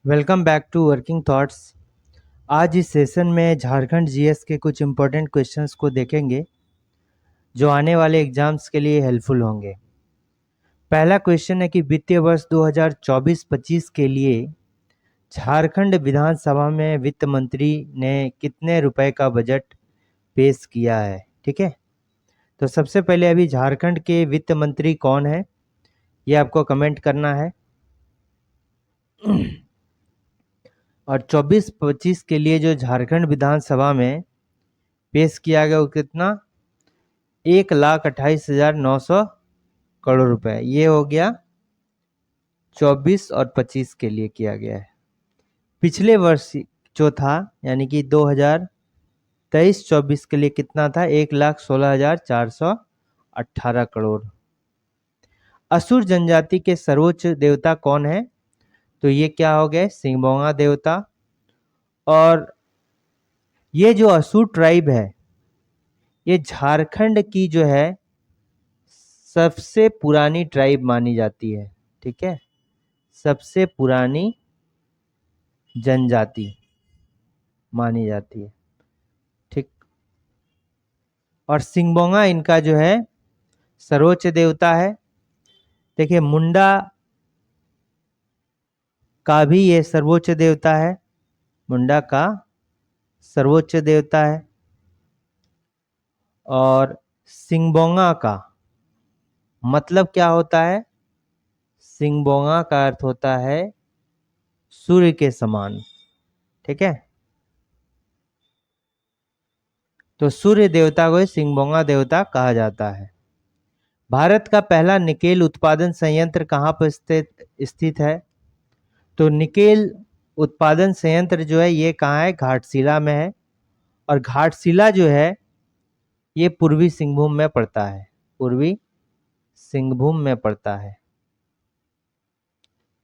Welcome back to working thoughts. आज इस session में झारखंड जीएस के कुछ इम्पोर्टेंट क्वेश्चंस को देखेंगे जो आने वाले एग्जाम्स के लिए हेल्पफुल होंगे। पहला क्वेश्चन है कि वित्तीय वर्ष 2024-25 के लिए झारखंड विधानसभा में वित्त मंत्री ने कितने रुपए का बजट पेश किया है। ठीक है, तो सबसे पहले अभी झारखंड के वित्त मंत्री कौन है ये आपको कमेंट करना है। और 24-25 के लिए जो झारखंड विधानसभा में पेश किया गया वो कितना, 1,28,900 करोड़ रुपए। ये हो गया 24 और 25 के लिए किया गया है। पिछले वर्ष जो था यानी कि 2023-24 के लिए कितना था, 1,16,418 करोड़। असुर जनजाति के सर्वोच्च देवता कौन है, तो ये क्या हो गए, सिंहभोंगा देवता। और ये जो असुर ट्राइब है ये झारखंड की जो है सबसे पुरानी ट्राइब मानी जाती है। ठीक है, सबसे पुरानी जनजाति मानी जाती है। ठीक, और सिंहभोंगा इनका जो है सर्वोच्च देवता है। देखिए मुंडा का भी ये सर्वोच्च देवता है, मुंडा का सर्वोच्च देवता है। और सिंहभोंगा का मतलब क्या होता है, सिंहभोंगा का अर्थ होता है सूर्य के समान। ठीक है, तो सूर्य देवता को सिंहभोंगा देवता कहा जाता है। भारत का पहला निकेल उत्पादन संयंत्र कहाँ पर स्थित है, तो निकेल उत्पादन संयंत्र जो है ये कहाँ है, घाटशिला में है। और घाटशिला जो है ये पूर्वी सिंहभूम में पड़ता है, पूर्वी सिंहभूम में पड़ता है।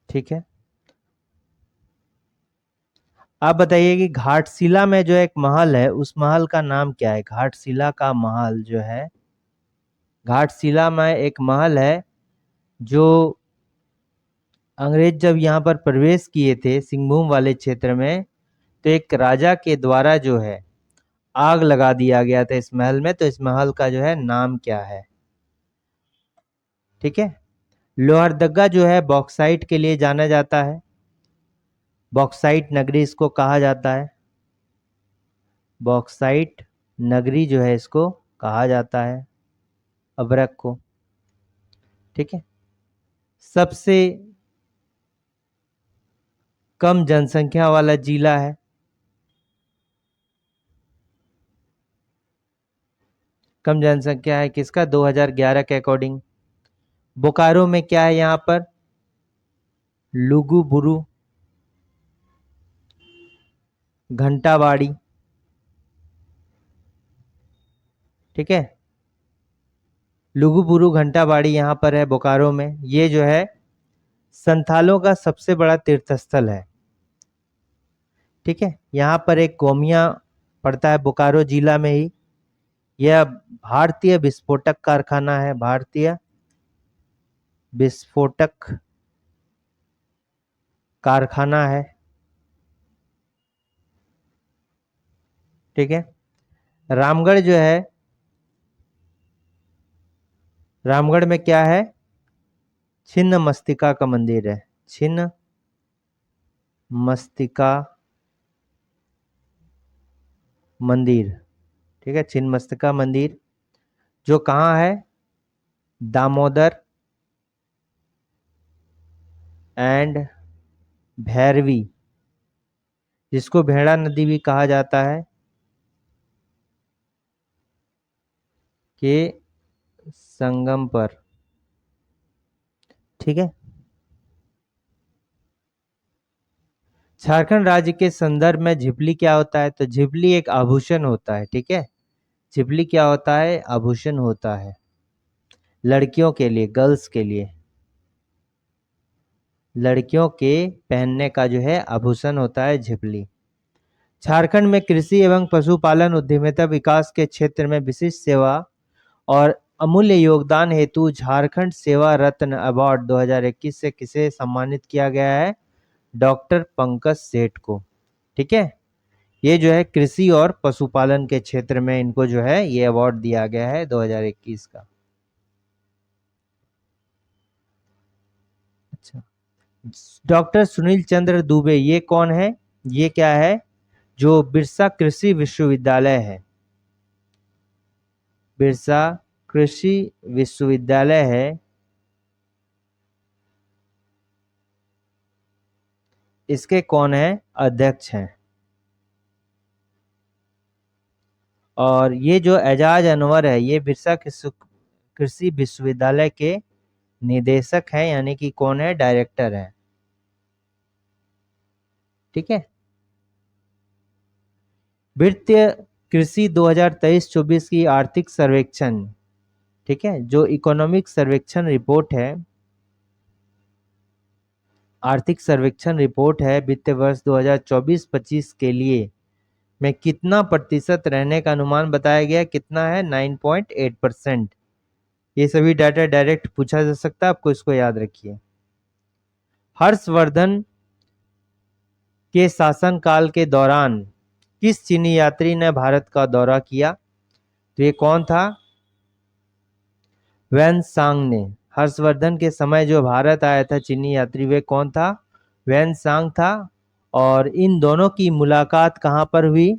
ठीक है, आप बताइए कि घाटशिला में जो एक महल है उस महल का नाम क्या है। घाटशिला का महल जो है, घाटशिला में एक महल है जो अंग्रेज जब यहाँ पर प्रवेश किए थे सिंहभूम वाले क्षेत्र में, तो एक राजा के द्वारा जो है आग लगा दिया गया था इस महल में। तो इस महल का जो है नाम क्या है। ठीक है, लोहरदगा जो है बॉक्साइट के लिए जाना जाता है, बॉक्साइट नगरी इसको कहा जाता है, बॉक्साइट नगरी जो है इसको कहा जाता है अभ्रक को। ठीक है, सबसे कम जनसंख्या वाला जिला है, कम जनसंख्या है किसका, 2011 के अकॉर्डिंग। बोकारो में क्या है, यहाँ पर लुगुबुरु घंटाबाड़ी। ठीक है, लुगुबुरु घंटाबाड़ी यहाँ पर है बोकारो में। ये जो है संथालों का सबसे बड़ा तीर्थस्थल है। ठीक है, यहाँ पर एक गोमिया पड़ता है बोकारो जिला में ही। यह भारतीय विस्फोटक कारखाना है, भारतीय विस्फोटक कारखाना है। ठीक है, रामगढ़ जो है, रामगढ़ में क्या है, छिन्न मस्तिका का मंदिर है, छिन्न मस्तिका मंदिर। ठीक है, छिन्न मस्तिका मंदिर जो कहाँ है, दामोदर एंड भैरवी, जिसको भेड़ा नदी भी कहा जाता है, के संगम पर। ठीक है, झारखंड राज्य के संदर्भ में झिपली क्या होता है, तो झिपली एक आभूषण होता है। ठीक है, झिपली क्या होता है, आभूषण होता है लड़कियों के लिए, गर्ल्स के लिए, लड़कियों के पहनने का जो है आभूषण होता है झिपली। झारखंड में कृषि एवं पशुपालन उद्यमिता विकास के क्षेत्र में विशिष्ट सेवा और अमूल्य योगदान हेतु झारखंड सेवा रत्न अवार्ड 2021 से किसे सम्मानित किया गया है, डॉक्टर पंकज सेठ को। ठीक है, ये जो है कृषि और पशुपालन के क्षेत्र में इनको जो है ये अवार्ड दिया गया है 2021 का। अच्छा, डॉक्टर सुनील चंद्र दुबे ये कौन है? ये क्या है? जो बिरसा कृषि विश्वविद्यालय है, बिरसा कृषि विश्वविद्यालय है, इसके कौन है? अध्यक्ष हैं। और ये जो एजाज अनवर है ये बिरसा कृषि विश्वविद्यालय के निदेशक हैं, यानी कि कौन है? डायरेक्टर है। ठीक है, वित्तीय कृषि 2023-24 की आर्थिक सर्वेक्षण, ठीक है, जो इकोनॉमिक सर्वेक्षण रिपोर्ट है, आर्थिक सर्वेक्षण रिपोर्ट है वित्तीय वर्ष 2024-25 के लिए में कितना प्रतिशत रहने का अनुमान बताया गया? कितना है? 9.8%। ये सभी डाटा डायरेक्ट पूछा जा सकता है, आपको इसको याद रखिए। हर्षवर्धन के शासनकाल के दौरान किस चीनी यात्री ने भारत का दौरा किया? तो ये कौन था? वैन सांग ने। हर्षवर्धन के समय जो भारत आया था चीनी यात्री, वे कौन था? वैन सांग था। और इन दोनों की मुलाकात कहां पर हुई?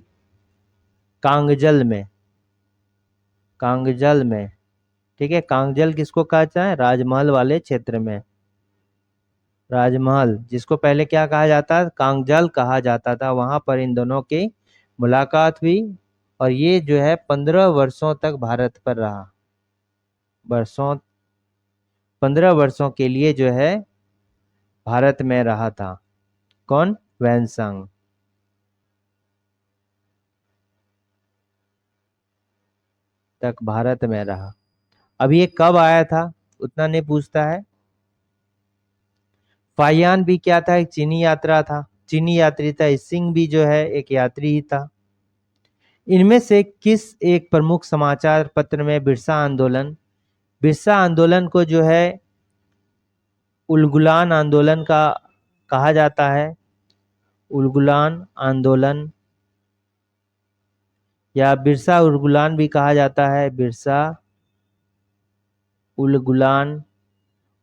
कांगजल में, कांगजल में। ठीक है, कांगजल किसको कहा जाता है? राजमहल वाले क्षेत्र में, राजमहल जिसको पहले क्या कहा जाता? कांगजल कहा जाता था, वहां पर इन दोनों की मुलाकात हुई। और ये जो है 15 वर्षों तक भारत पर रहा, वर्षों 15 वर्षों के लिए जो है भारत में रहा था। कौन? वैनसांग। तक भारत में रहा। अब ये कब आया था उतना नहीं पूछता है। फाइयान भी क्या था? एक चीनी यात्रा था, चीनी यात्री था। सिंह भी जो है एक यात्री ही था। इनमें से किस एक प्रमुख समाचार पत्र में बिरसा आंदोलन को जो है उलगुलान आंदोलन का कहा जाता है? उलगुलान आंदोलन या बिरसा उलगुलान भी कहा जाता है, बिरसा उलगुलान।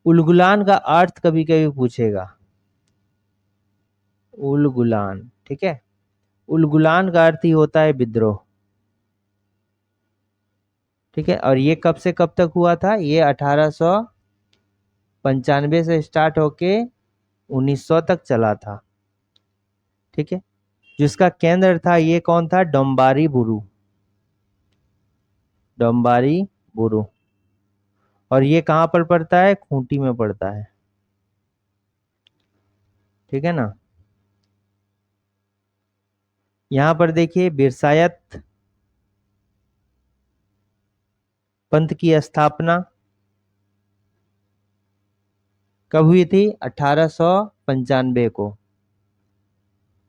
उलगुलान का अर्थ कभी कभी पूछेगा, उलगुलान। ठीक है, उलगुलान का अर्थ ही होता है विद्रोह। ठीक है, और ये कब से कब तक हुआ था? ये 1895 से स्टार्ट होके 1900 तक चला था। ठीक है, जिसका केंद्र था ये कौन था? डोम्बारी बुरू, डोम्बारी बुरू। और ये कहां पर पड़ता है? खूंटी में पड़ता है। ठीक है ना। यहां पर देखिए बिरसायत पंथ की स्थापना कब हुई थी? 1895 को।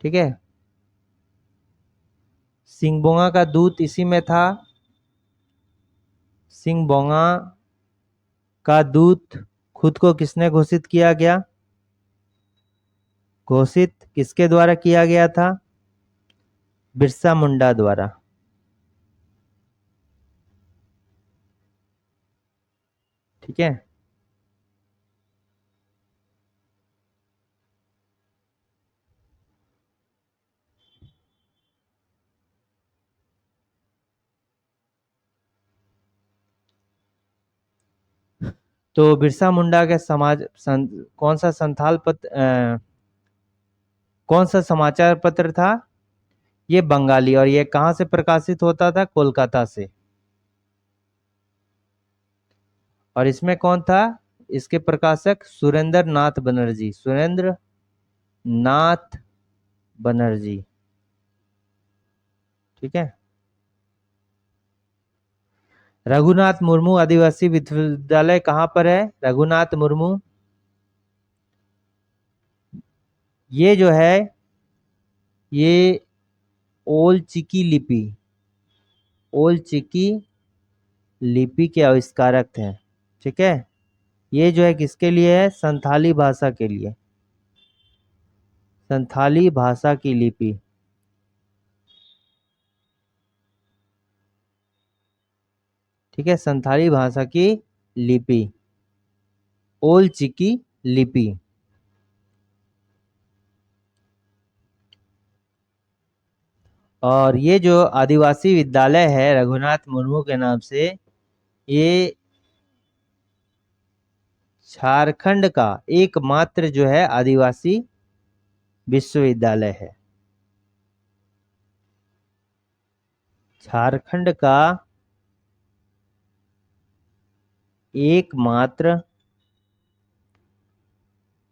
ठीक है, सिंगबोंगा का दूत इसी में था। सिंगबोंगा का दूत खुद को किसने घोषित किया गया? घोषित किसके द्वारा किया गया था? बिरसा मुंडा द्वारा। ठीक है, तो बिरसा मुंडा के कौन सा कौन सा समाचार पत्र था? ये बंगाली। और ये कहां से प्रकाशित होता था? कोलकाता से। और इसमें कौन था? इसके प्रकाशक सुरेंद्र नाथ बनर्जी, सुरेंद्र नाथ बनर्जी। ठीक है, रघुनाथ मुर्मू आदिवासी विश्वविद्यालय कहां पर है? रघुनाथ मुर्मू, ये जो है ये ओल चिकी लिपि, ओल चिकी लिपि के आविष्कारक थे। ठीक है, ये जो है किसके लिए है? संथाली भाषा के लिए। संथाली भाषा की लिपि। ठीक है, संथाली भाषा की लिपि, ओल चिकी लिपि। और ये जो आदिवासी विद्यालय है रघुनाथ मुर्मू के नाम से, ये झारखंड का एकमात्र जो है आदिवासी विश्वविद्यालय है। झारखंड का एकमात्र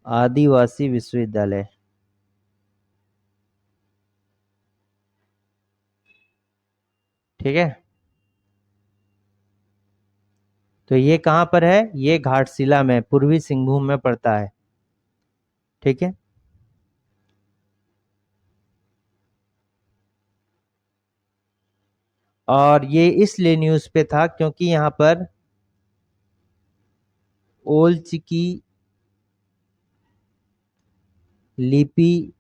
आदिवासी विश्वविद्यालय। ठीक है, तो ये कहाँ पर है? ये घाटशिला में, पूर्वी सिंहभूम में पड़ता है। ठीक है, और ये इसलिए न्यूज़ पे था क्योंकि यहाँ पर ओल चिकी लिपि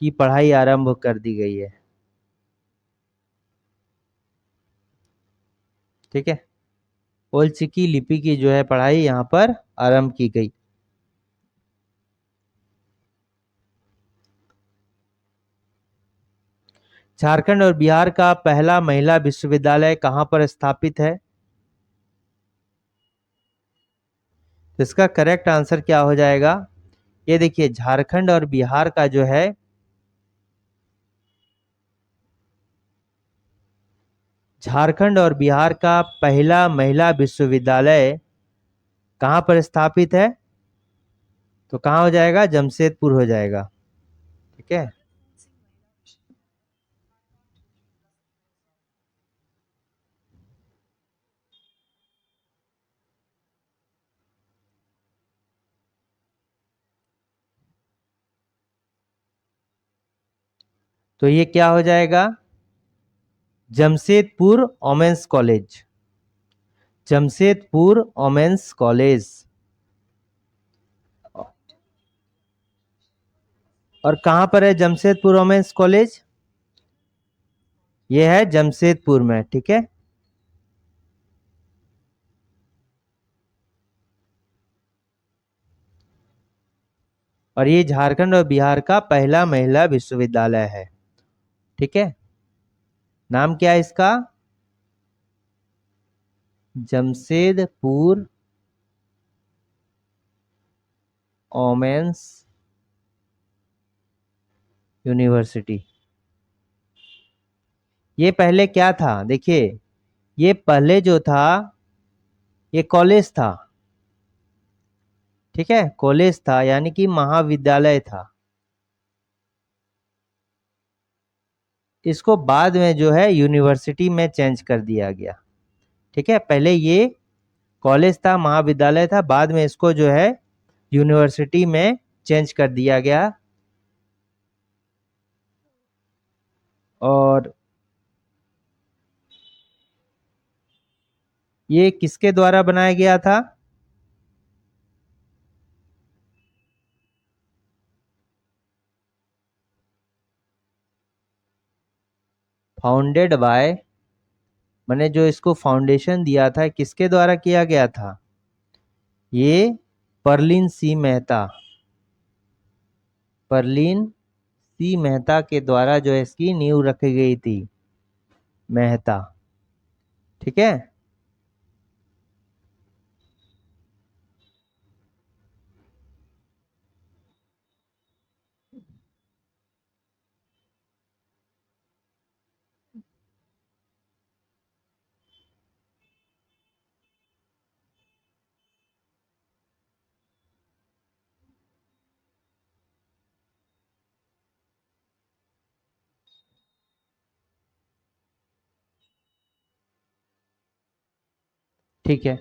की पढ़ाई आरंभ कर दी गई है। ठीक है, ओल चिकी लिपि की जो है पढ़ाई यहाँ पर आरंभ की गई। झारखंड और बिहार का पहला महिला विश्वविद्यालय कहाँ पर स्थापित है? तो इसका करेक्ट आंसर क्या हो जाएगा? ये देखिए, झारखंड और बिहार का जो है झारखंड और बिहार का पहला महिला विश्वविद्यालय कहाँ पर स्थापित है? तो कहाँ हो जाएगा? जमशेदपुर हो जाएगा। ठीक है, तो ये क्या हो जाएगा? Jamshedpur women's college. Jamshedpur women's college. और कहाँ पर है जमशेदपुर वोमेंस कॉलेज? ये है जमशेदपुर में। ठीक है, और ये झारखंड और बिहार का पहला महिला विश्वविद्यालय है। ठीक है, नाम क्या है इसका? Jamshedpur women's university. ये पहले क्या था? देखिए, ये पहले जो था ये कॉलेज था। ठीक है, कॉलेज था यानी कि महाविद्यालय था। इसको बाद में जो है यूनिवर्सिटी में चेंज कर दिया गया। ठीक है, पहले ये कॉलेज था, महाविद्यालय था, बाद में इसको जो है यूनिवर्सिटी में चेंज कर दिया गया। और ये किसके द्वारा बनाया गया था? फाउंडेड बाय, मैंने जो इसको फाउंडेशन दिया था किसके द्वारा किया गया था? ये परलीन सी मेहता, परलीन सी मेहता के द्वारा जो है इसकी नींव रखी गई थी। मेहता। ठीक है, ठीक है,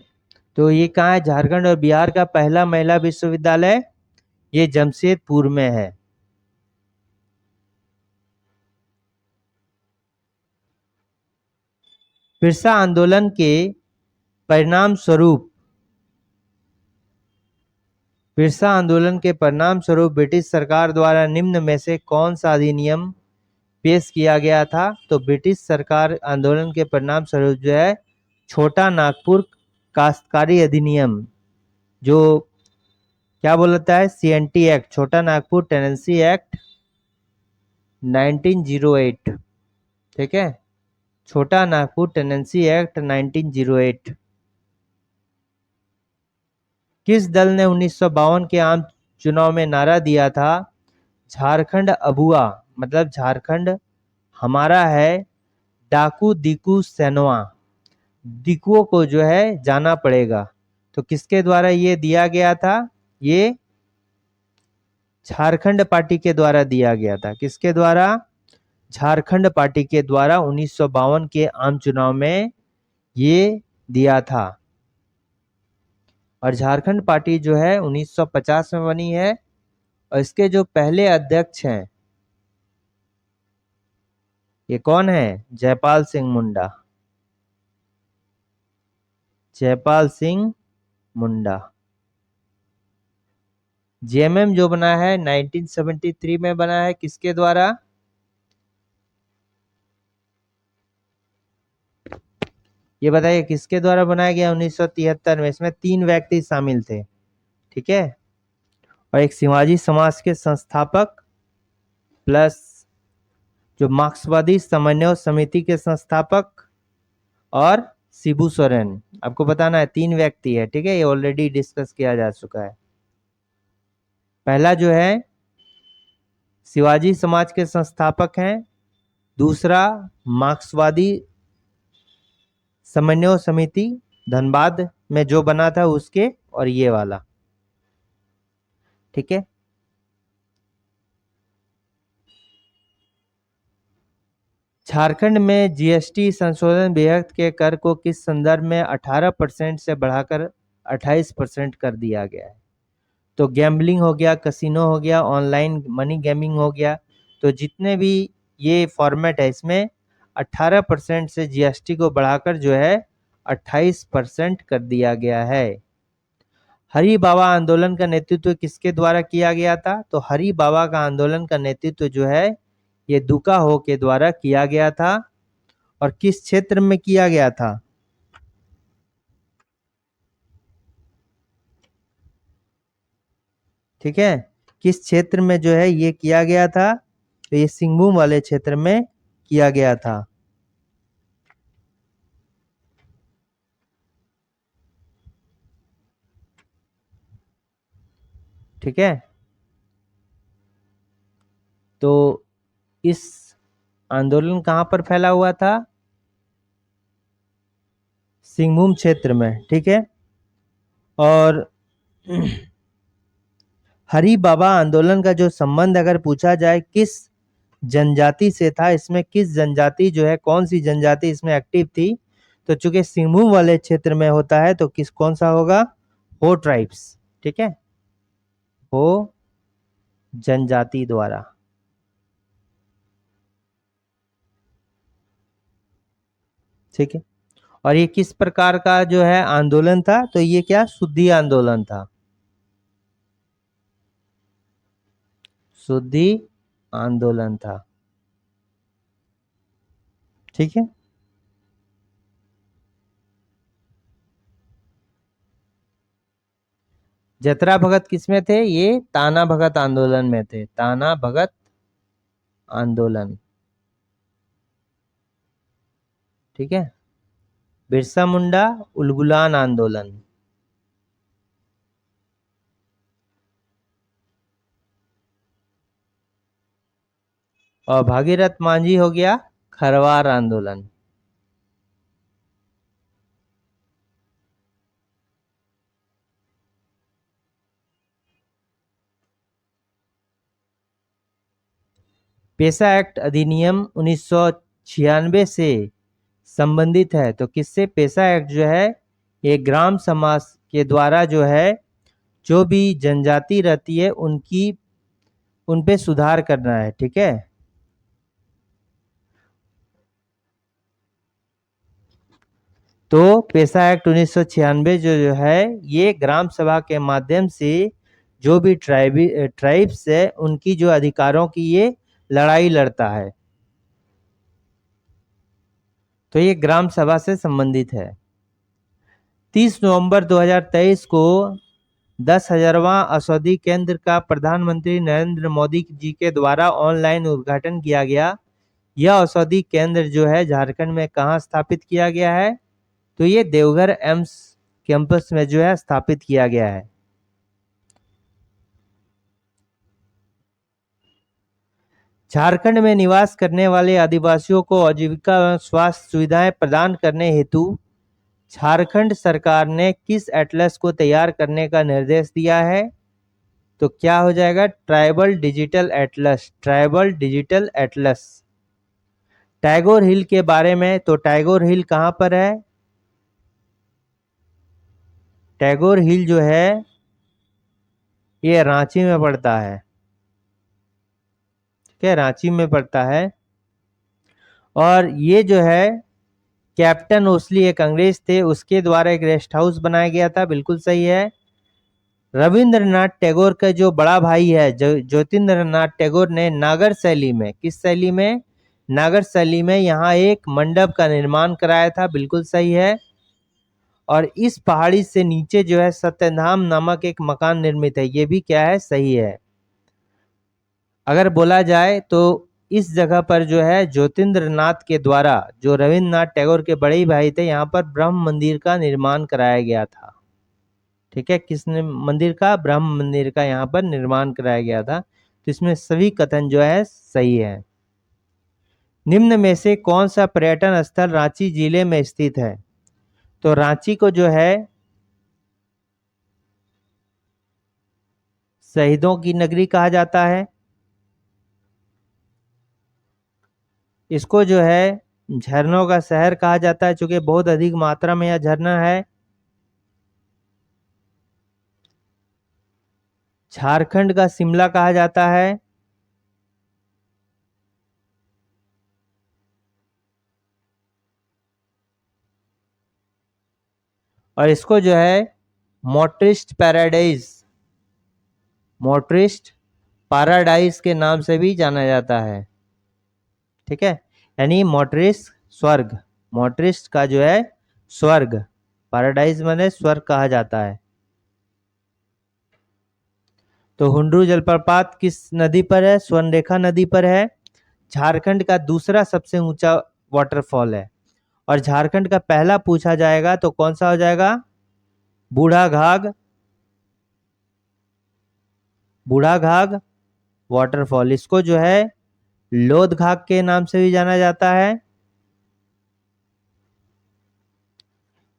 तो ये कहाँ है? झारखंड और बिहार का पहला महिला विश्वविद्यालय ये जमशेदपुर में है। बिरसा आंदोलन के परिणाम स्वरूप बिरसा आंदोलन के परिणाम स्वरूप ब्रिटिश सरकार द्वारा निम्न में से कौन सा अधिनियम पेश किया गया था? तो ब्रिटिश सरकार आंदोलन के परिणाम स्वरूप जो है छोटा नागपुर काश्तकारी अधिनियम, जो क्या बोलता है, CNT एक्ट, छोटा नागपुर टेनेंसी एक्ट 1908, ठीक है, छोटा नागपुर टेनेंसी एक्ट 1908। किस दल ने 1952 के आम चुनाव में नारा दिया था, झारखंड अबुआ, मतलब झारखंड हमारा है, डाकू दीकू सेनवा, दिकुओं को जो है जाना पड़ेगा। तो किसके द्वारा ये दिया गया था? ये झारखंड पार्टी के द्वारा दिया गया था। किसके द्वारा? झारखंड पार्टी के द्वारा 1952 के आम चुनाव में ये दिया था। और झारखंड पार्टी जो है 1950 में बनी है, और इसके जो पहले अध्यक्ष हैं ये कौन है? जयपाल सिंह मुंडा, जयपाल सिंह मुंडा। जेएमएम जो बना है 1973 में बना है, किसके द्वारा? ये बताइए किसके द्वारा बनाया गया 1973 में? इसमें 3 व्यक्ति शामिल थे, ठीक है, और एक शिवाजी समाज के संस्थापक प्लस जो मार्क्सवादी समन्वय समिति के संस्थापक और शिबू सोरेन। आपको बताना है 3 व्यक्ति है, ठीक है, ये ऑलरेडी डिस्कस किया जा चुका है। पहला जो है शिवाजी समाज के संस्थापक हैं, दूसरा मार्क्सवादी समन्वय समिति धनबाद में जो बना था उसके, और ये वाला, ठीक है। झारखंड में जीएसटी संशोधन विधेयक के कर को किस संदर्भ में 18% से बढ़ाकर 28% कर दिया गया है? तो गैम्बलिंग हो गया, कसिनो हो गया, ऑनलाइन मनी गेमिंग हो गया, तो जितने भी ये फॉर्मेट है इसमें 18% से जीएसटी को बढ़ाकर जो है 28% कर दिया गया है। हरि बाबा आंदोलन का नेतृत्व किसके द्वारा किया गया था? तो हरि बाबा का आंदोलन का नेतृत्व जो है ये दुका हो के द्वारा किया गया था। और किस क्षेत्र में किया गया था? ठीक है, किस क्षेत्र में जो है ये किया गया था? तो ये सिंहभूम वाले क्षेत्र में किया गया था। ठीक है, तो इस आंदोलन कहां पर फैला हुआ था? सिंहभूम क्षेत्र में, ठीक है। और हरि बाबा आंदोलन का जो संबंध अगर पूछा जाए किस जनजाति से था, इसमें किस जनजाति जो है, कौन सी जनजाति इसमें एक्टिव थी? तो चूंकि सिंहभूम वाले क्षेत्र में होता है तो किस कौन सा होगा? हो ट्राइब्स, ठीक है, हो जनजाति द्वारा। ठीक है, और ये किस प्रकार का जो है आंदोलन था? तो ये क्या शुद्धि आंदोलन था, शुद्धि आंदोलन था। ठीक है, जतरा भगत किसमें थे? ये ताना भगत आंदोलन में थे, ताना भगत आंदोलन। ठीक है, बिरसा मुंडा उलगुलान आंदोलन। और भागीरथ मांझी हो गया खरवार आंदोलन। पेशा एक्ट अधिनियम 1996 से संबंधित है, तो किससे? पेशा एक्ट जो है ये ग्राम समाज के द्वारा जो है जो भी जनजाति रहती है उन पे सुधार करना है। ठीक है, तो पेशा एक्ट 1996 जो है ये ग्राम सभा के माध्यम से जो भी ट्राइब्स है उनकी जो अधिकारों की ये लड़ाई लड़ता है। तो ये ग्राम सभा से संबंधित है। 30 नवंबर 2023 को 10,000वां औषधि केंद्र का प्रधानमंत्री नरेंद्र मोदी जी के द्वारा ऑनलाइन उद्घाटन किया गया। यह औषधि केंद्र जो है झारखंड में कहाँ स्थापित किया गया है? तो ये देवघर एम्स कैंपस में जो है स्थापित किया गया है। झारखंड में निवास करने वाले आदिवासियों को आजीविका एवं स्वास्थ्य सुविधाएं प्रदान करने हेतु झारखंड सरकार ने किस एटलस को तैयार करने का निर्देश दिया है? तो क्या हो जाएगा? Tribal digital atlas. Tribal digital atlas. Tagore hill के बारे में, तो टैगोर हिल कहाँ पर है? टैगोर हिल जो है ये रांची में पड़ता है। ठीक है, रांची में पड़ता है। और ये जो है कैप्टन ओस्ली एक अंग्रेज थे, उसके द्वारा एक रेस्ट हाउस बनाया गया था। बिल्कुल सही है। रविंद्रनाथ टैगोर का जो बड़ा भाई है ज्योतिन्द्रनाथ टैगोर ने नागर शैली में, किस शैली में? नागर शैली में यहाँ एक मंडप का निर्माण कराया था। बिल्कुल सही है। और इस पहाड़ी से नीचे जो है सत्यधाम नामक एक मकान निर्मित है। ये भी क्या है? सही है। अगर बोला जाए तो इस जगह पर जो है ज्योतिन्द्रनाथ के द्वारा, जो रविंद्रनाथ टैगोर के बड़े ही भाई थे, यहाँ पर ब्रह्म मंदिर का निर्माण कराया गया था। ठीक है, किसने मंदिर का? ब्रह्म मंदिर का यहाँ पर निर्माण कराया गया था। तो इसमें सभी कथन जो है सही है। निम्न में से कौन सा पर्यटन स्थल रांची जिले में स्थित है? तो रांची को जो है शहीदों की नगरी कहा जाता है। इसको जो है झरनों का शहर कहा जाता है, चूंकि बहुत अधिक मात्रा में यह झरना है। झारखंड का शिमला कहा जाता है। और इसको जो है मोटरिस्ट पैराडाइज, मोटरिस्ट पैराडाइज के नाम से भी जाना जाता है। ठीक है, यानी मोटरिस्ट स्वर्ग, मोटरिस्ट का जो है स्वर्ग, पैराडाइज माने स्वर्ग कहा जाता है। तो हुंडरू जलप्रपात किस नदी पर है? स्वर्णरेखा नदी पर है। झारखंड का दूसरा सबसे ऊंचा वाटरफॉल है। और झारखंड का पहला पूछा जाएगा तो कौन सा हो जाएगा? बूढ़ा घाघ, बूढ़ा घाघ वाटरफॉल। इसको जो है लोध घाघ के नाम से भी जाना जाता है,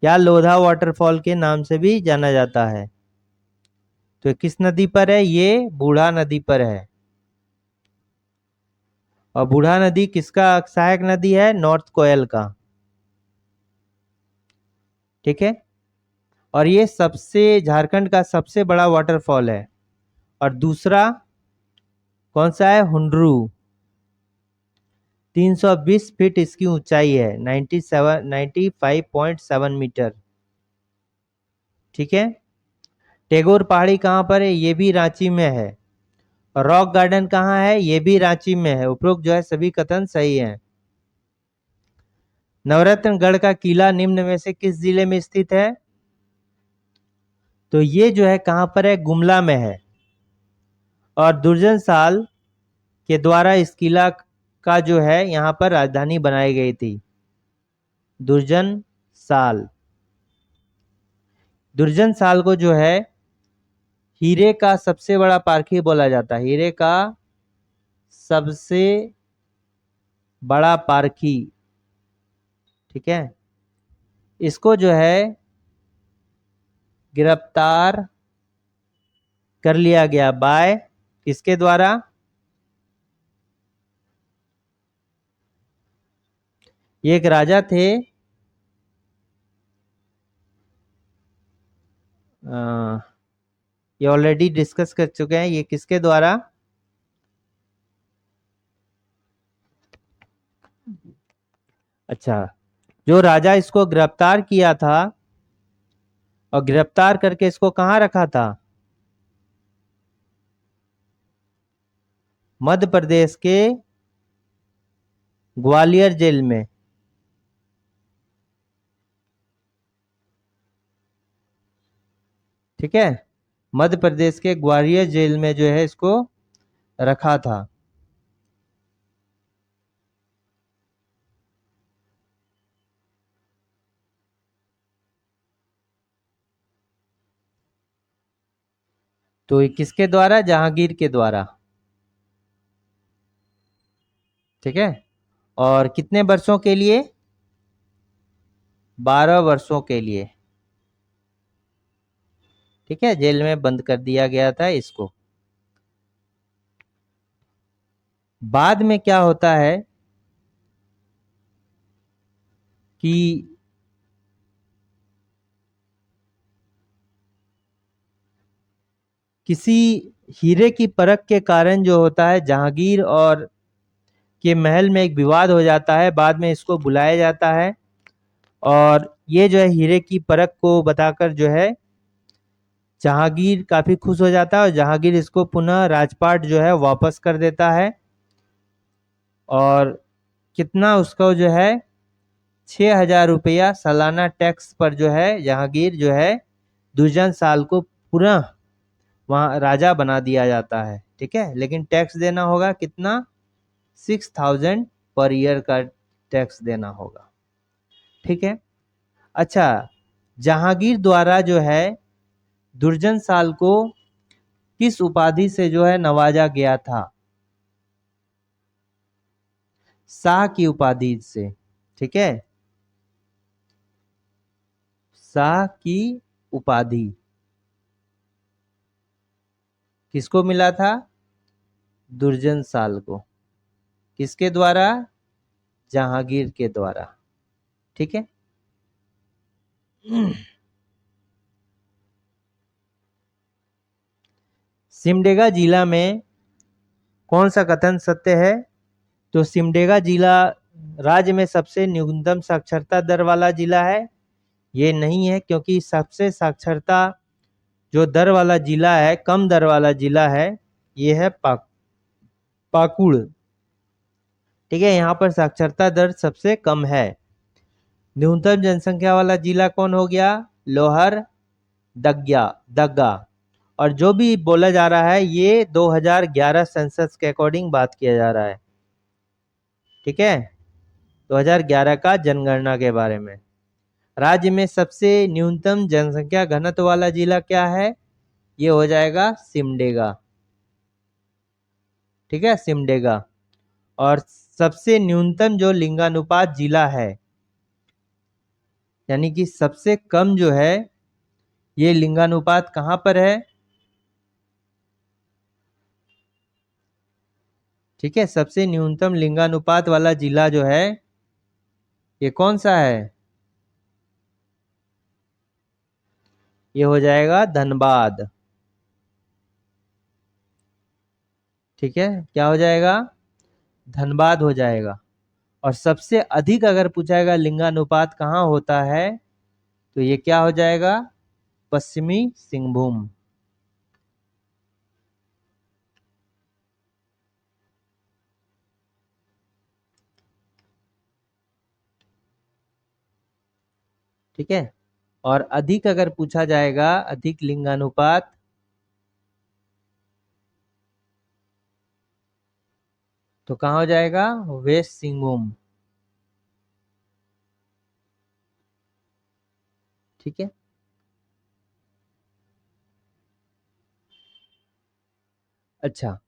या लोधा वाटरफॉल के नाम से भी जाना जाता है। तो किस नदी पर है? ये बूढ़ा नदी पर है। और बूढ़ा नदी किसका सहायक नदी है? नॉर्थ कोयल का। ठीक है, और ये सबसे झारखंड का सबसे बड़ा वाटरफॉल है। और दूसरा कौन सा है? हुंडरू। 320 फीट इसकी ऊंचाई है, 95.7 मीटर। ठीक है, टैगोर पहाड़ी कहाँ पर है? ये भी रांची में है। और रॉक गार्डन कहाँ है? ये भी रांची में है। उपरोक्त जो है सभी कथन सही हैं। नवरत्नगढ़ का किला निम्न में से किस जिले में स्थित है? तो ये जो है कहाँ पर है? गुमला में है। और दुर्जन साल के द्वारा इस किला का जो है यहाँ पर राजधानी बनाई गई थी। दुर्जन साल, दुर्जन साल को जो है हीरे का सबसे बड़ा पारखी बोला जाता है। हीरे का सबसे बड़ा पारखी। ठीक है, इसको जो है गिरफ्तार कर लिया गया बाय किसके द्वारा? ये एक राजा थे, ये ऑलरेडी डिस्कस कर चुके हैं। ये किसके द्वारा? अच्छा, जो राजा इसको गिरफ्तार किया था और गिरफ्तार करके इसको कहाँ रखा था? मध्य प्रदेश के ग्वालियर जेल में। ठीक है, मध्य प्रदेश के ग्वालियर जेल में जो है इसको रखा था। तो ये किसके द्वारा? जहांगीर के द्वारा। ठीक है, और कितने वर्षों के लिए? 12 वर्षों के लिए। ठीक है, जेल में बंद कर दिया गया था इसको। बाद में क्या होता है कि किसी हीरे की परख के कारण जो होता है, जहांगीर और के महल में एक विवाद हो जाता है। बाद में इसको बुलाया जाता है और ये जो है हीरे की परख को बताकर जो है जहांगीर काफी खुश हो जाता है और जहांगीर इसको पुनः राजपाट जो है वापस कर देता है। और कितना उसको जो है 6,000 रुपया सालाना टैक्स पर जो है जहांगीर जो है दुर्जन साल को पुनः वहाँ राजा बना दिया जाता है। ठीक है, लेकिन टैक्स देना होगा कितना? 6,000 पर ईयर का टैक्स देना होगा। ठीक है, अच्छा, जहांगीर द्वारा जो है दुर्जन साल को किस उपाधि से जो है नवाजा गया था? शाह की उपाधि से। ठीक है, शाह की उपाधि किसको मिला था? दुर्जन साल को। किसके द्वारा? जहांगीर के द्वारा। ठीक है, सिमडेगा जिला में कौन सा कथन सत्य है? तो सिमडेगा जिला राज्य में सबसे न्यूनतम साक्षरता दर वाला जिला है। ये नहीं है, क्योंकि सबसे साक्षरता जो दर वाला जिला है, कम दर वाला जिला है, ये है पाकुड़। ठीक है, यहाँ पर साक्षरता दर सबसे कम है। न्यूनतम जनसंख्या वाला जिला कौन हो गया? लोहर दग्गा। और जो भी बोला जा रहा है ये 2011 सेंसस के अकॉर्डिंग बात किया जा रहा है। ठीक है, 2011 का जनगणना के बारे में। राज्य में सबसे न्यूनतम जनसंख्या घनत्व वाला जिला क्या है? ये हो जाएगा सिमडेगा। ठीक है, सिमडेगा। और सबसे न्यूनतम जो लिंगानुपात जिला है, यानी कि सबसे कम जो है ये लिंगानुपात कहां पर है? ठीक है, सबसे न्यूनतम लिंगानुपात वाला जिला जो है ये कौन सा है? ये हो जाएगा धनबाद। ठीक है, क्या हो जाएगा? धनबाद हो जाएगा। और सबसे अधिक अगर पूछाएगा लिंगानुपात कहाँ होता है, तो ये क्या हो जाएगा? पश्चिमी सिंहभूम। ठीक है, और अधिक अगर पूछा जाएगा, अधिक लिंगानुपात, तो कहाँ हो जाएगा? वेस्ट सिंहभूम। ठीक है, अच्छा,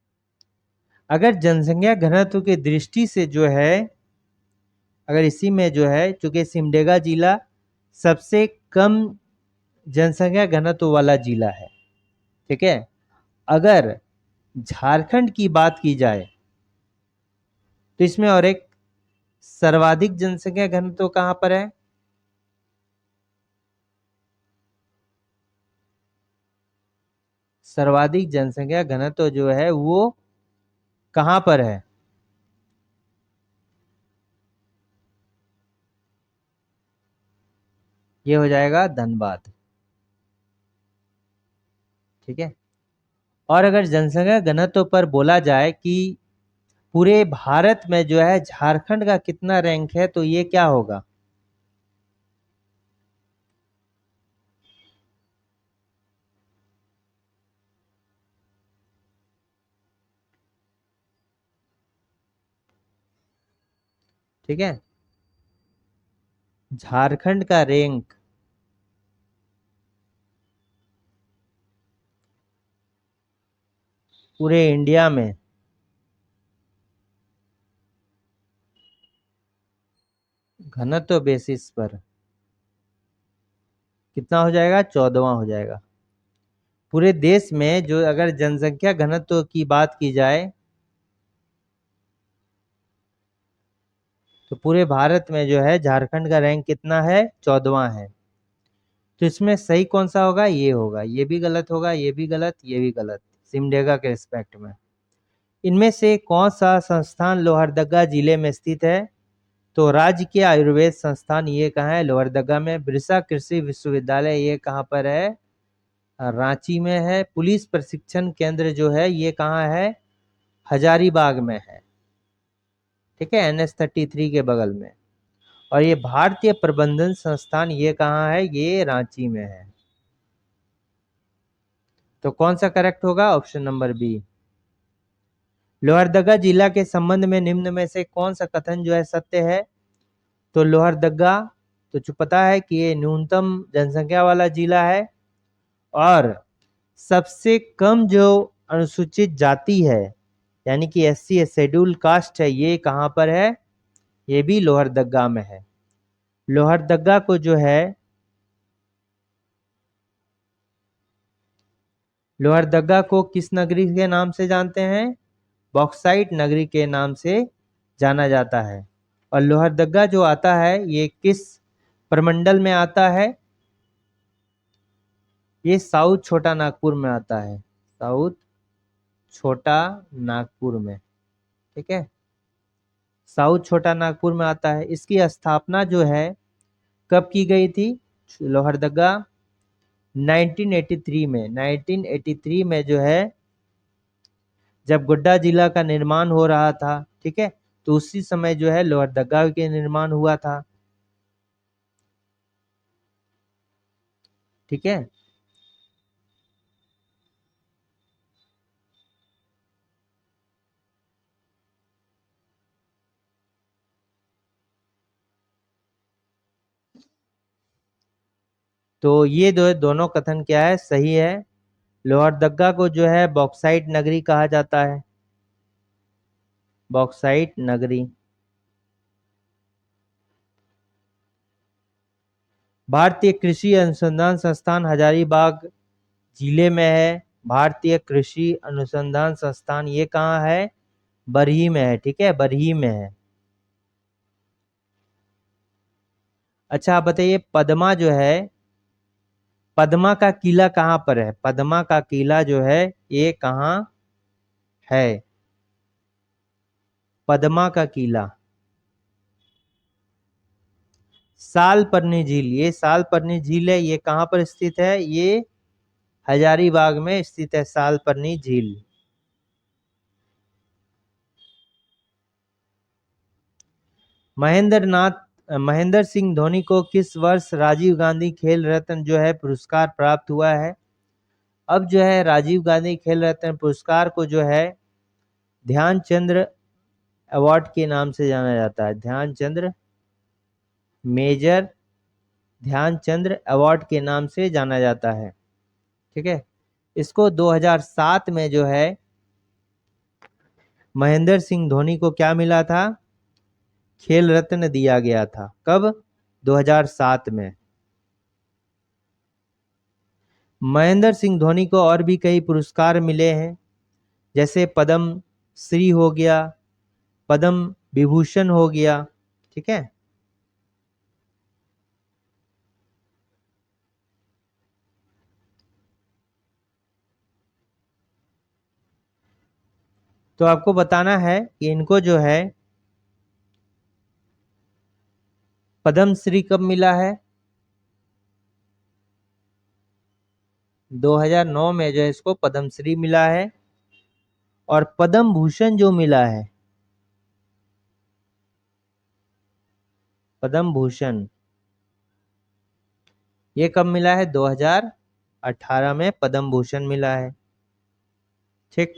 अगर जनसंख्या घनत्व की दृष्टि से जो है, अगर इसी में जो है, चूंकि सिमडेगा जिला सबसे कम जनसंख्या घनत्व वाला जिला है। ठीक है, अगर झारखंड की बात की जाए तो इसमें और एक सर्वाधिक जनसंख्या घनत्व कहां पर है? सर्वाधिक जनसंख्या घनत्व जो है वो कहां पर है? ये हो जाएगा धनबाद। ठीक है, और अगर जनसंख्या घनत्व पर बोला जाए कि पूरे भारत में जो है झारखंड का कितना रैंक है, तो ये क्या होगा? ठीक है, झारखंड का रैंक पूरे इंडिया में घनत्व बेसिस पर कितना हो जाएगा? 14वां हो जाएगा। पूरे देश में जो अगर जनसंख्या घनत्व की बात की जाए तो पूरे भारत में जो है झारखंड का रैंक कितना है? 14वां है। तो इसमें सही कौन सा होगा? ये होगा। ये भी गलत होगा, ये भी गलत, ये भी गलत, सिमडेगा के रिस्पेक्ट में। इनमें से कौन सा संस्थान लोहरदगा जिले में स्थित है? तो राज्य के आयुर्वेद संस्थान ये कहाँ है? लोहरदगा में। बिरसा कृषि विश्वविद्यालय ये कहाँ पर है? रांची में है। पुलिस प्रशिक्षण केंद्र जो है ये कहाँ है? हजारीबाग में है। ठीक है, NH-33 के बगल में। और ये भारतीय प्रबंधन संस्थान ये कहाँ है? ये रांची में है। तो कौन सा करेक्ट होगा? Option number B. लोहरदगा जिला के संबंध में निम्न में से कौन सा कथन जो है सत्य है? तो लोहरदगा तो जो पता है कि ये न्यूनतम जनसंख्या वाला जिला है और सबसे कम जो अनुसूचित जाति है यानी कि SC शेड्यूल कास्ट है, ये कहाँ पर है? ये भी लोहरदगा में है। लोहरदगा को जो है लोहरदगा को किस नगरी के नाम से जानते हैं? बॉक्साइट नगरी के नाम से जाना जाता है। और लोहरदगा जो आता है ये किस प्रमंडल में आता है? ये साउथ छोटा नागपुर में आता है। साउथ छोटा नागपुर में। ठीक है, साउथ छोटा नागपुर में आता है। इसकी स्थापना जो है कब की गई थी? लोहरदगा 1983 में। 1983 में जो है जब गोड्डा जिला का निर्माण हो रहा था, ठीक है, तो उसी समय जो है लोहरदगा के निर्माण हुआ था। ठीक है, तो ये दोनों कथन क्या है? सही है। लोहरदगा को जो है बॉक्साइट नगरी कहा जाता है। बॉक्साइट नगरी। भारतीय कृषि अनुसंधान संस्थान हजारीबाग जिले में है। भारतीय कृषि अनुसंधान संस्थान ये कहाँ है? बरही में है। ठीक है, बरही में है। अच्छा आप बताइए, पद्मा जो है, पद्मा का किला कहाँ पर है? पद्मा का किला जो है ये कहाँ है? पद्मा का किला सालपर्नी झील। ये सालपर्नी झील है, ये कहाँ पर स्थित है? ये हजारीबाग में स्थित है सालपर्नी झील। महेंद्र सिंह धोनी को किस वर्ष राजीव गांधी खेल रत्न जो है पुरस्कार प्राप्त हुआ है? अब जो है राजीव गांधी खेल रत्न पुरस्कार को जो है ध्यानचंद्र अवार्ड के नाम से जाना जाता है। ध्यानचंद्र मेजर ध्यानचंद्र अवार्ड के नाम से जाना जाता है। ठीक है, इसको 2007 में जो है महेंद्र सिंह धोनी को क्या मिला था? खेल रत्न दिया गया था। कब? 2007 में। महेंद्र सिंह धोनी को और भी कई पुरस्कार मिले हैं, जैसे पद्म श्री हो गया, पद्म विभूषण हो गया। ठीक है, तो आपको बताना है कि इनको जो है पद्म श्री कब मिला है? 2009 में जो है इसको पद्मश्री मिला है। और पद्म भूषण जो मिला है, पद्म भूषण, ये कब मिला है? 2018 में पद्म भूषण मिला है। ठीक।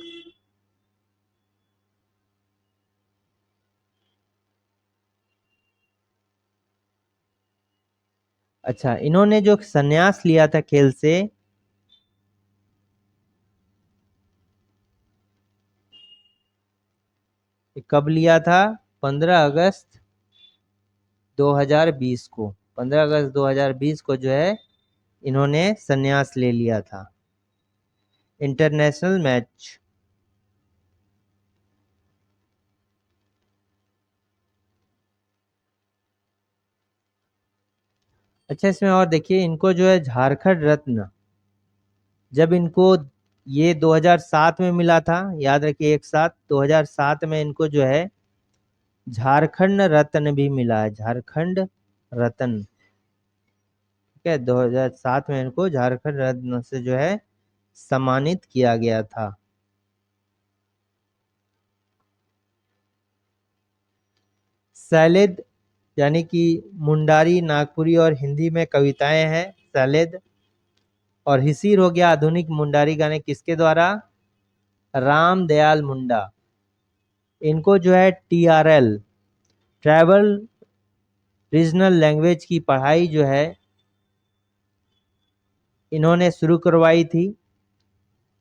अच्छा, इन्होंने जो संन्यास लिया था खेल से, कब लिया था? 15 अगस्त 2020 को। 15 अगस्त 2020 को जो है इन्होंने संन्यास ले लिया था। International match. अच्छा, इसमें और देखिए, इनको जो है झारखंड रत्न, जब इनको ये 2007 में मिला था, याद रखिए, एक साथ 2007 में इनको जो है झारखंड रत्न भी मिला है। झारखंड रत्न, ठीक है। 2007 में इनको झारखंड रत्न से जो है सम्मानित किया गया था। शैलेद, यानी कि मुंडारी नागपुरी और हिंदी में कविताएं हैं शैलेद। और हिसीर हो गया आधुनिक मुंडारी गाने, किसके द्वारा? राम दयाल मुंडा। इनको जो है TRL, ट्राइबल रीजनल लैंग्वेज की पढ़ाई जो है इन्होंने शुरू करवाई थी।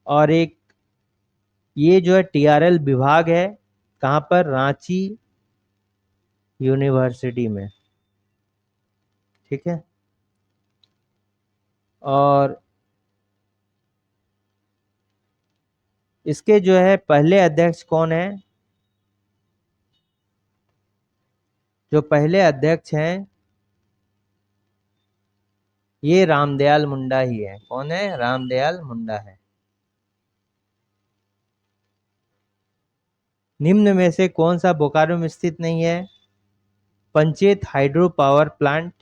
और एक ये जो है TRL विभाग है, कहाँ पर? रांची यूनिवर्सिटी में। ठीक है। और इसके जो है पहले अध्यक्ष कौन है? जो पहले अध्यक्ष हैं ये रामदयाल मुंडा ही है। कौन है? रामदयाल मुंडा है। निम्न में से कौन सा बोकारो में स्थित नहीं है? Panchet hydro power plant,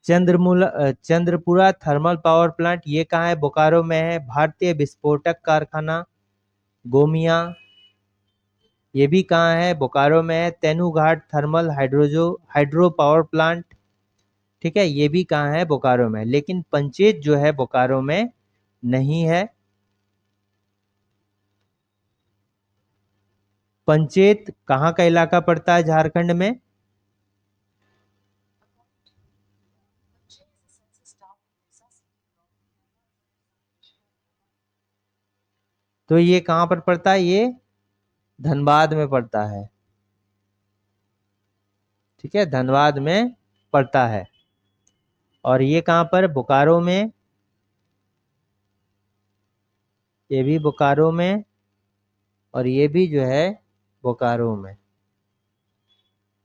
Chandrapura thermal power plant, ये कहाँ है? बोकारो में है। भारतीय विस्फोटक कारखाना गोमिया, ये भी कहाँ है? बोकारो में है। Tenughat thermal hydro power plant, ठीक है, ये भी कहाँ है? बोकारो में। लेकिन पंचेत जो है बोकारो में नहीं है। पंचेत कहाँ का इलाका पड़ता है झारखंड में? तो ये कहाँ पर पड़ता है? ये धनबाद में पड़ता है। ठीक है, धनबाद में पड़ता है। और ये कहाँ पर? बोकारो में। ये भी बोकारो में, और ये भी जो है बोकारो में।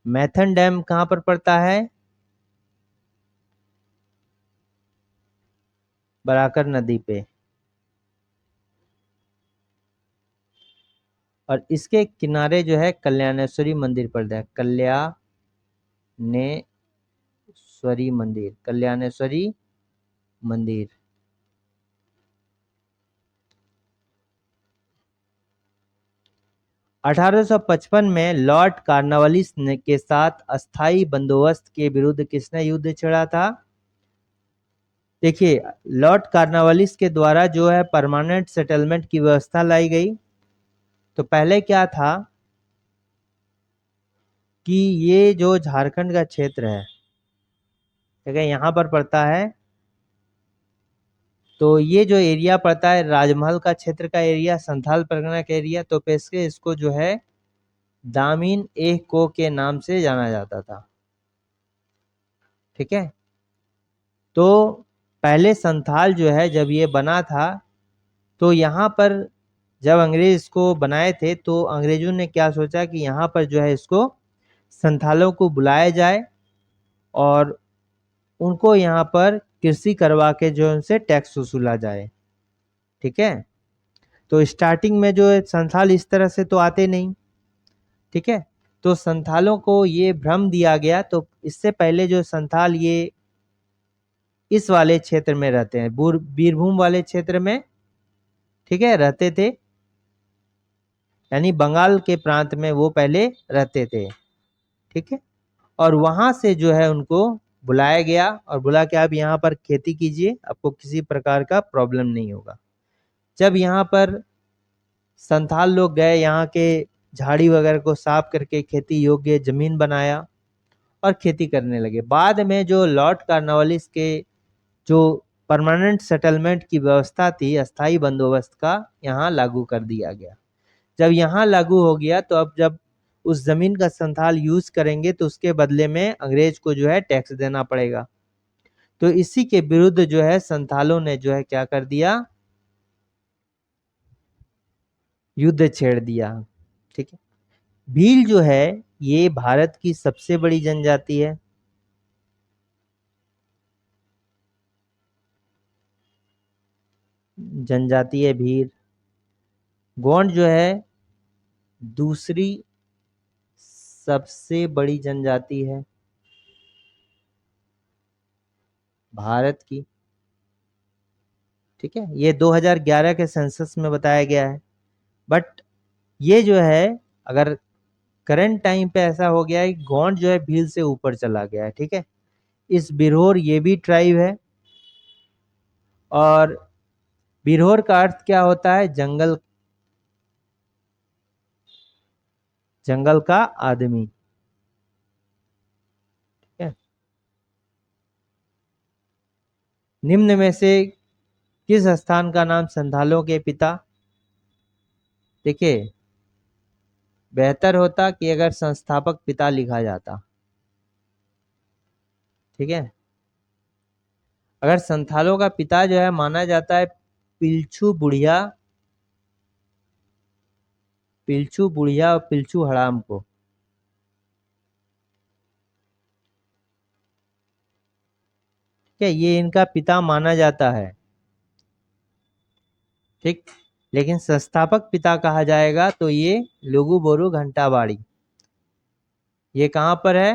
मैथन डैम कहाँ पर पड़ता है? बराकर नदी पे। और इसके किनारे जो है कल्याणेश्वरी मंदिर पड़ता है। कल्याणेश्वरी मंदिर। 1855 में लॉर्ड कार्नवालिस के साथ अस्थाई बंदोबस्त के विरुद्ध किसने युद्ध छेड़ा था? देखिए, लॉर्ड कार्नवालिस के द्वारा जो है परमानेंट सेटलमेंट की व्यवस्था लाई गई। तो पहले क्या था कि ये जो झारखंड का क्षेत्र है, ठीक है, यहाँ पर पड़ता है। तो ये जो एरिया पड़ता है राजमहल का क्षेत्र का एरिया, संथाल परगना का एरिया, तो पेशके इसको जो है दामिन एह को के नाम से जाना जाता था। ठीक है। तो पहले संथाल जो है जब ये बना था, तो यहाँ पर जब अंग्रेज इसको बनाए थे, तो अंग्रेजों ने क्या सोचा कि यहाँ पर जो है इसको संथालों को बुलाया जाए और उनको यहाँ पर कृषि करवा के जो उनसे टैक्स वसूला जाए। ठीक है। तो स्टार्टिंग में जो है संथाल इस तरह से तो आते नहीं। ठीक है। तो संथालों को ये भ्रम दिया गया। तो इससे पहले जो संथाल ये इस वाले क्षेत्र में रहते हैं, बीरभूम वाले क्षेत्र में, ठीक है, रहते थे, यानी बंगाल के प्रांत में वो पहले रहते थे, ठीक है। और वहां से जो है उनको बुलाया गया और बोला कि आप यहाँ पर खेती कीजिए, आपको किसी प्रकार का प्रॉब्लम नहीं होगा। जब यहाँ पर संथाल लोग गए, यहाँ के झाड़ी वगैरह को साफ करके खेती योग्य जमीन बनाया और खेती करने लगे। बाद में जो लॉर्ड कॉर्नवालिस के जो परमानेंट सेटलमेंट की व्यवस्था थी, अस्थाई बंदोबस्त का, यहाँ लागू कर दिया गया। जब यहाँ लागू हो गया तो अब जब उस जमीन का संथाल यूज करेंगे तो उसके बदले में अंग्रेज को जो है टैक्स देना पड़ेगा। तो इसी के विरुद्ध जो है संथालों ने जो है क्या कर दिया, युद्ध छेड़ दिया, ठीक है। भील जो है ये भारत की सबसे बड़ी जनजाति है। जनजाति है भील। गोंड जो है दूसरी सबसे बड़ी जनजाति है भारत की, ठीक है। ये 2011 के सेंसस में बताया गया है। बट ये जो है अगर करंट टाइम पे ऐसा हो गया है कि गोंड जो है भील से ऊपर चला गया है, ठीक है। इस बिरहोर ये भी ट्राइब है। और बिरहोर का अर्थ क्या होता है, जंगल, जंगल का आदमी, ठीक है। निम्न में से किस स्थान का नाम संथालों के पिता, देखिए बेहतर होता कि अगर संस्थापक पिता लिखा जाता, ठीक है। अगर संथालों का पिता जो है माना जाता है पिलछू बुढ़िया, पिलछू बुढ़िया और पिलछू हड़ाम को, ठीक है, ये इनका पिता माना जाता है, ठीक। लेकिन संस्थापक पिता कहा जाएगा तो ये लुगु बोरू घंटाबाड़ी, ये कहाँ पर है,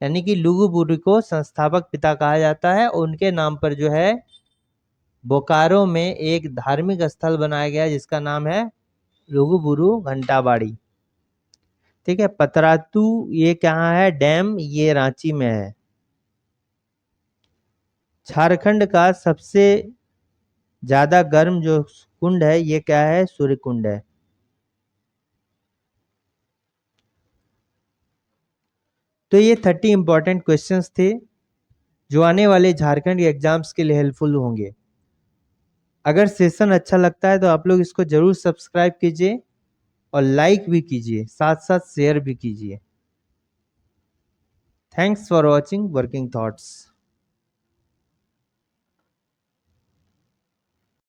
यानी कि लुगु बोरू को संस्थापक पिता कहा जाता है। उनके नाम पर जो है बोकारो में एक धार्मिक स्थल बनाया गया जिसका नाम है लुगुबुरु घंटाबाड़ी, ठीक है। पतरातू ये कहाँ है डैम, ये रांची में है। झारखंड का सबसे ज्यादा गर्म जो कुंड है ये क्या है, सूर्य कुंड है। तो ये 30 इंपॉर्टेंट क्वेश्चंस थे जो आने वाले झारखंड के एग्जाम्स के लिए हेल्पफुल होंगे। अगर सेशन अच्छा लगता है तो आप लोग इसको जरूर सब्सक्राइब कीजिए और लाइक भी कीजिए, साथ साथ शेयर भी कीजिए। Thanks for watching working thoughts.